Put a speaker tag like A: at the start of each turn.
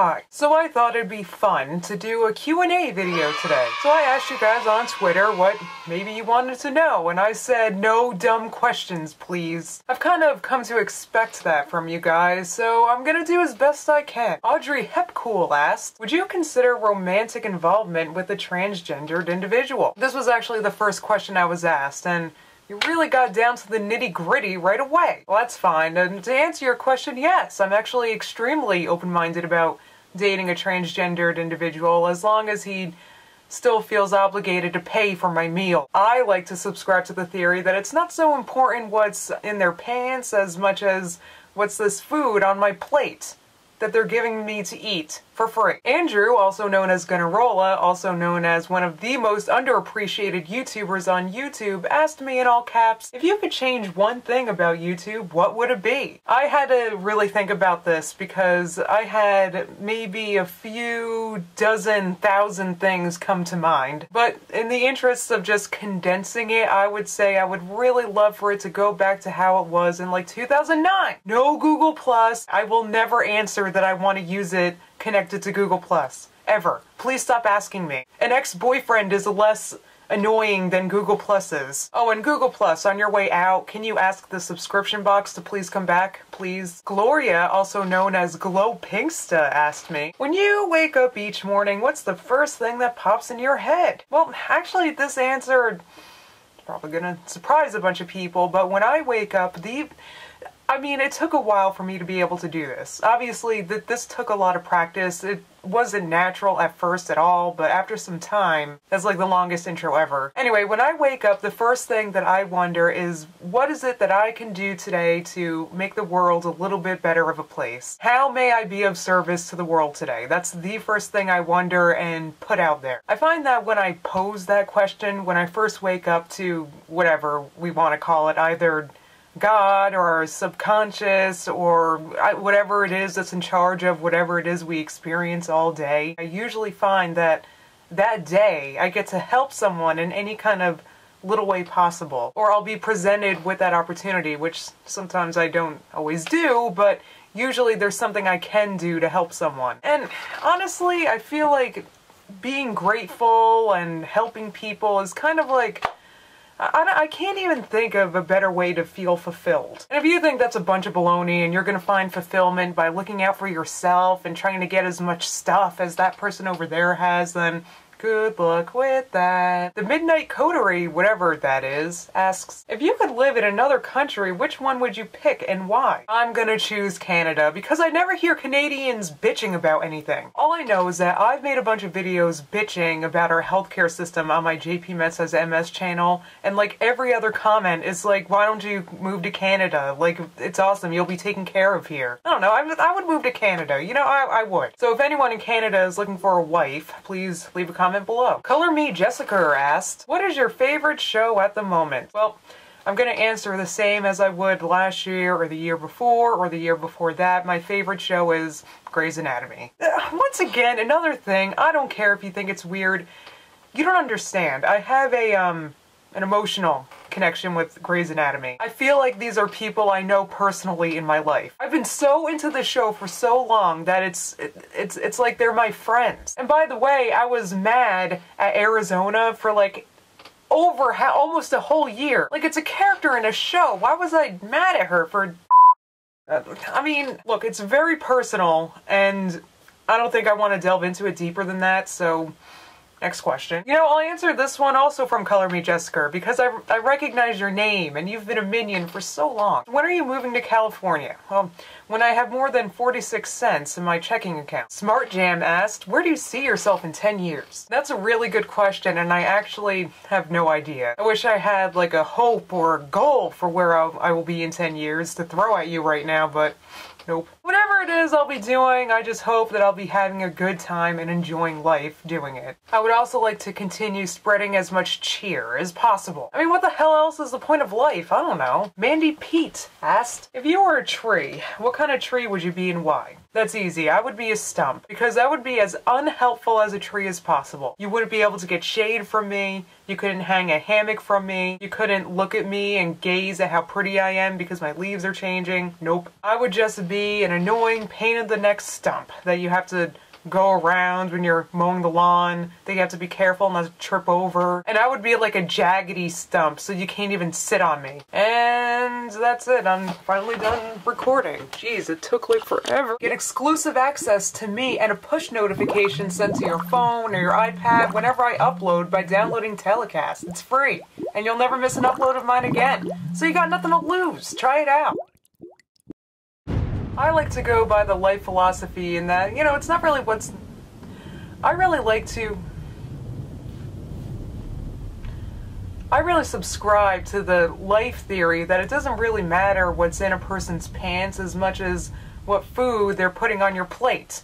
A: Hi. So I thought it'd be fun to do a Q&A video today. So I asked you guys on Twitter what maybe you wanted to know, and I said no dumb questions, please. I've kind of come to expect that from you guys, so I'm gonna do as best I can. Audrey Hepcool asked, would you consider romantic involvement with a transgendered individual? This was actually the first question I was asked, and you really got down to the nitty-gritty right away. Well, that's fine. And to answer your question, yes, I'm actually extremely open-minded about dating a transgendered individual as long as he still feels obligated to pay for my meal. I like to subscribe to the theory that it's not so important what's in their pants as much as what's this food on my plate that they're giving me to eat for free. Andrew, also known as Gunnarolla, also known as one of the most underappreciated YouTubers on YouTube, asked me in all caps, if you could change one thing about YouTube, what would it be? I had to really think about this because I had maybe a few dozen thousand things come to mind. But in the interests of just condensing it, I would say I would really love for it to go back to how it was in like 2009. No Google+. I will never answer that I want to use it connected to Google+. Ever. Please stop asking me. An ex-boyfriend is less annoying than Google+ is. Oh, and Google+, on your way out, can you ask the subscription box to please come back, please? Gloria, also known as Glow Pinksta, asked me, when you wake up each morning, what's the first thing that pops in your head? Well, actually, this answer is probably gonna surprise a bunch of people, but when I wake up, it took a while for me to be able to do this. Obviously, this took a lot of practice. It wasn't natural at first at all, but after some time, that's like the longest intro ever. Anyway, when I wake up, the first thing that I wonder is, what is it that I can do today to make the world a little bit better of a place? How may I be of service to the world today? That's the first thing I wonder and put out there. I find that when I pose that question, when I first wake up to whatever we want to call it, either God or subconscious or whatever it is that's in charge of whatever it is we experience all day, I usually find that that day I get to help someone in any kind of little way possible. Or I'll be presented with that opportunity, which sometimes I don't always do, but usually there's something I can do to help someone. And honestly, I feel like being grateful and helping people is kind of like, I can't even think of a better way to feel fulfilled. And if you think that's a bunch of baloney and you're gonna find fulfillment by looking out for yourself and trying to get as much stuff as that person over there has, then good luck with that. The Midnight Coterie, whatever that is, asks, if you could live in another country, which one would you pick and why? I'm gonna choose Canada because I never hear Canadians bitching about anything. All I know is that I've made a bunch of videos bitching about our healthcare system on my jpmetz as MS channel, and like every other comment is like, why don't you move to Canada? Like, it's awesome, you'll be taken care of here. I don't know, I would move to Canada, you know, I would. So if anyone in Canada is looking for a wife, please leave a comment below. Color Me Jessica asked, what is your favorite show at the moment? Well, I'm gonna answer the same as I would last year or the year before that. My favorite show is Grey's Anatomy. Once again, another thing, I don't care if you think it's weird. You don't understand. I have an emotional connection with Grey's Anatomy. I feel like these are people I know personally in my life. I've been so into the show for so long that it's like they're my friends. And by the way, I was mad at Arizona for like over almost a whole year. Like, it's a character in a show. Why was I mad at her for... look, it's very personal, and I don't think I want to delve into it deeper than that, so... Next question. You know, I'll answer this one also from Color Me Jessica because I recognize your name and you've been a minion for so long. When are you moving to California? Well, when I have more than 46 cents in my checking account. Smart Jam asked, where do you see yourself in 10 years? That's a really good question and I actually have no idea. I wish I had like a hope or a goal for where I will be in 10 years to throw at you right now, but nope. Whatever it is I'll be doing, I just hope that I'll be having a good time and enjoying life doing it. I would also like to continue spreading as much cheer as possible. What the hell else is the point of life? I don't know. Mandy Pete asked, if you were a tree, what kind of tree would you be and why? That's easy. I would be a stump because I would be as unhelpful as a tree as possible. You wouldn't be able to get shade from me. You couldn't hang a hammock from me. You couldn't look at me and gaze at how pretty I am because my leaves are changing. Nope. I would just be an annoying pain in the neck stump that you have to go around when you're mowing the lawn, that you have to be careful not to trip over. And I would be like a jaggedy stump so you can't even sit on me. And that's it. I'm finally done recording. Jeez, it took like forever. Get exclusive access to me and a push notification sent to your phone or your iPad whenever I upload by downloading Telecast. It's free. And you'll never miss an upload of mine again. So you got nothing to lose. Try it out. I like to go by the life philosophy in that, you know, it's not really what's... I really subscribe to the life theory that it doesn't really matter what's in a person's pants as much as what food they're putting on your plate.